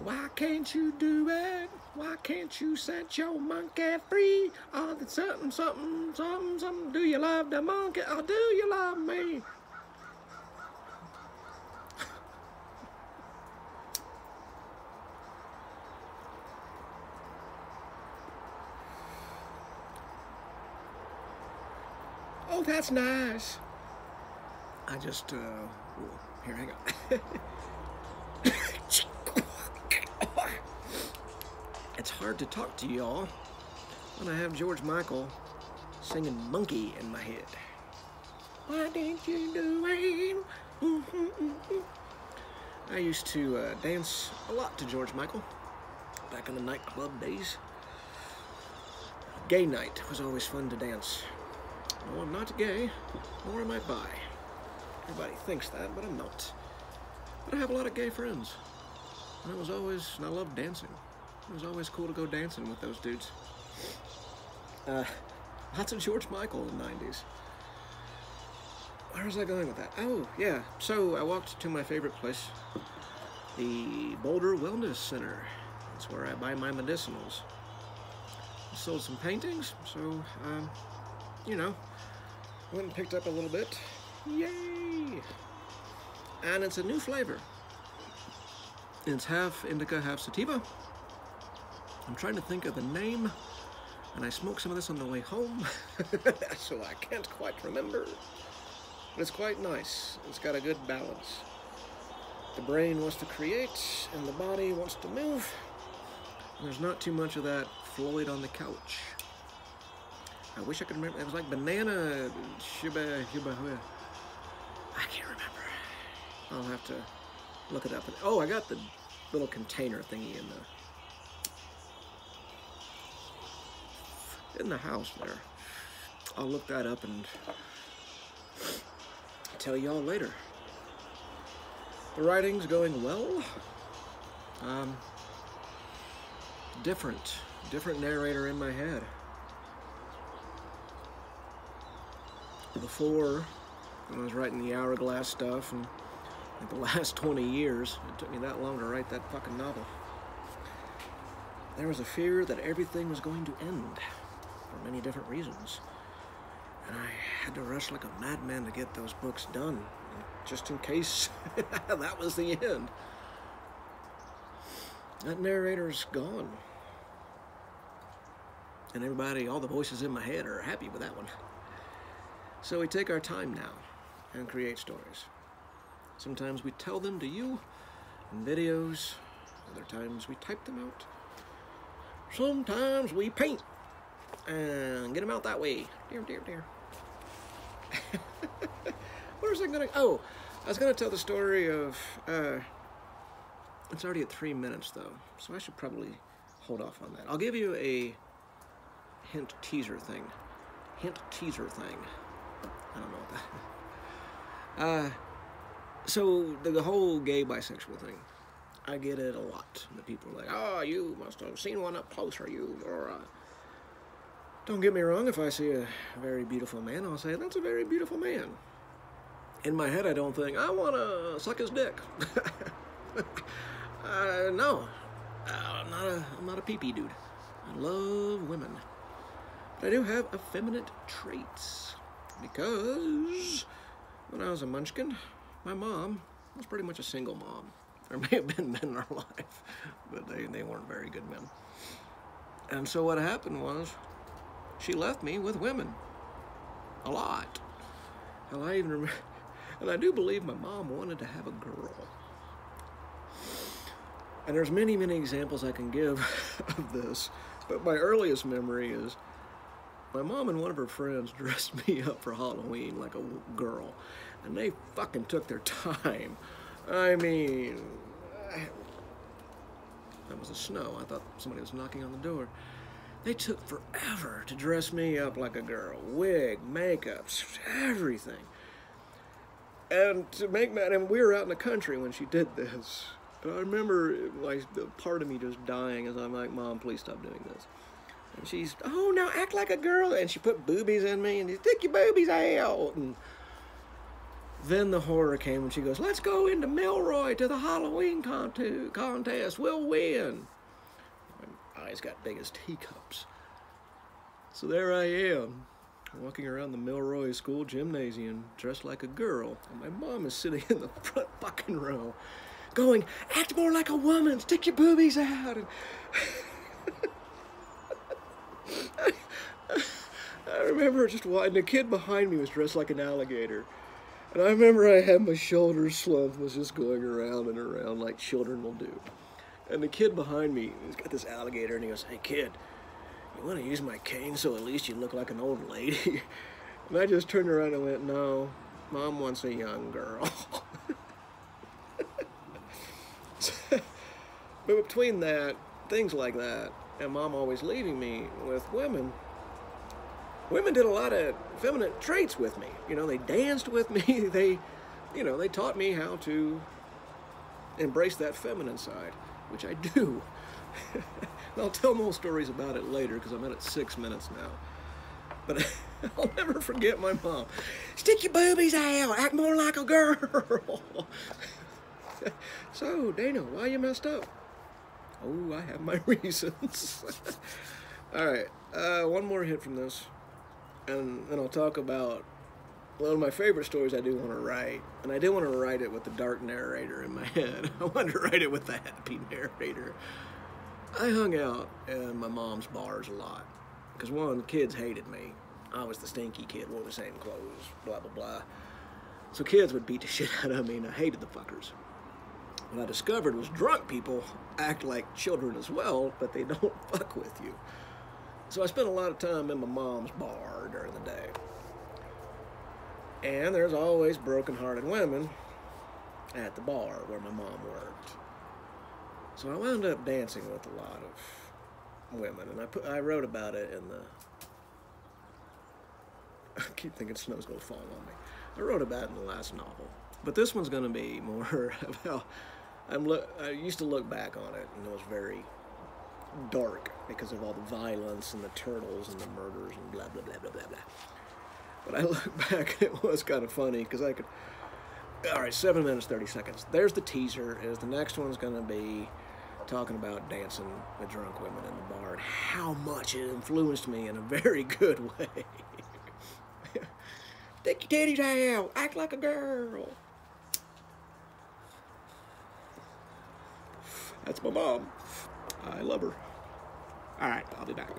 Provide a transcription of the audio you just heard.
Why can't you do it? Why can't you set your monkey free? Oh, the something, something, something, something. Do you love the monkey or do you love me? Oh, that's nice. I just, here, hang on. It's hard to talk to y'all when I have George Michael singing Monkey in my head. Why didn't you do it? I used to dance a lot to George Michael back in the nightclub days. Gay night was always fun to dance. No, I'm not gay, nor am I bi. Everybody thinks that, but I'm not. But I have a lot of gay friends. And I loved dancing. It was always cool to go dancing with those dudes. Lots of George Michael in the 90s. Where was I going with that? Oh, yeah. So I walked to my favorite place, the Boulder Wellness Center. That's where I buy my medicinals. I sold some paintings, so, you know, went and picked up a little bit. Yay! And it's a new flavor. It's half indica, half sativa. I'm trying to think of the name, and I smoked some of this on the way home, so I can't quite remember. But it's quite nice. It's got a good balance. The brain wants to create, and the body wants to move. And there's not too much of that Floyd on the couch. I wish I could remember. It was like banana shiba. I can't remember. I'll have to look it up. Oh, I got the little container thingy in the house there. I'll look that up and tell y'all later. The writing's going well. Different narrator in my head. Before, when I was writing the Hourglass stuff, and like the last 20 years, it took me that long to write that fucking novel. There was a fear that everything was going to end for many different reasons. And I had to rush like a madman to get those books done, just in case that was the end. That narrator's gone. And everybody, all the voices in my head are happy with that one. So we take our time now and create stories. Sometimes we tell them to you in videos. Other times we type them out. Sometimes we paint and get them out that way. Dear. Where was I gonna? Oh, I was gonna tell the story of. It's already at 3 minutes though, so I should probably hold off on that. I'll give you a hint teaser thing. I don't know what that. So the whole gay bisexual thing, I get it a lot. The people are like, "Oh, you must have seen one up close, or you." Or don't get me wrong. If I see a very beautiful man, I'll say that's a very beautiful man. In my head, I don't think I want to suck his dick. No, I'm not a pee-pee dude. I love women, but I do have effeminate traits because when I was a munchkin, my mom was pretty much a single mom. There may have been men in her life, but they weren't very good men. And so what happened was, she left me with women. A lot. Hell, I even remember, and I do believe my mom wanted to have a girl. And there's many examples I can give of this, but my earliest memory is my mom and one of her friends dressed me up for Halloween like a girl, and they fucking took their time. I mean, that was the snow. I thought somebody was knocking on the door. They took forever to dress me up like a girl. Wig, makeup, everything. And to make that, and we were out in the country when she did this. And I remember, like, the part of me just dying as I'm like, "Mom, please stop doing this." And she's, "Oh, now act like a girl." And she put boobies in me, and you stick your boobies out. And Then the horror came when she goes, let's go into Milroy to the Halloween contest. We'll win. My eyes got big as teacups. So there I am, walking around the Milroy School gymnasium, dressed like a girl. And my mom is sitting in the front fucking row, going, act more like a woman, stick your boobies out. And I remember just watching, the kid behind me was dressed like an alligator. And I remember I had my shoulders slumped, was just going around and around like children will do. And the kid behind me, he's got this alligator, and he goes, hey kid, you want to use my cane so at least you look like an old lady? And I just turned around and went, no, Mom wants a young girl. But between that, things like that, and Mom always leaving me with women did a lot of feminine traits with me. You know, they danced with me. They taught me how to embrace that feminine side, which I do. And I'll tell more stories about it later because I'm at 6 minutes now. But I'll never forget my mom. Stick your boobies out, act more like a girl. So, Dana, why you messed up? Oh, I have my reasons. All right, one more hit from this. And then I'll talk about one of my favorite stories I do want to write. And I didn't want to write it with the dark narrator in my head. I wanted to write it with the happy narrator. I hung out in my mom's bars a lot. Because one, the kids hated me. I was the stinky kid, wore the same clothes, blah, blah, blah. So kids would beat the shit out of me, and I hated the fuckers. What I discovered was drunk people act like children as well, but they don't fuck with you. So I spent a lot of time in my mom's bar during the day. And there's always broken-hearted women at the bar where my mom worked. So I wound up dancing with a lot of women, and I wrote about it in the... I keep thinking snow's gonna fall on me. I wrote about it in the last novel. But this one's gonna be more about... I used to look back on it, and it was very dark because of all the violence and the turtles and the murders and blah, blah, blah, blah, blah, blah. But I look back, it was kind of funny because I could... All right, 7 minutes, 30 seconds. There's the teaser. The next one's going to be talking about dancing with drunk women in the bar and how much it influenced me in a very good way. Stick your titties out. Act like a girl. That's my mom. I love her. All right, I'll be back.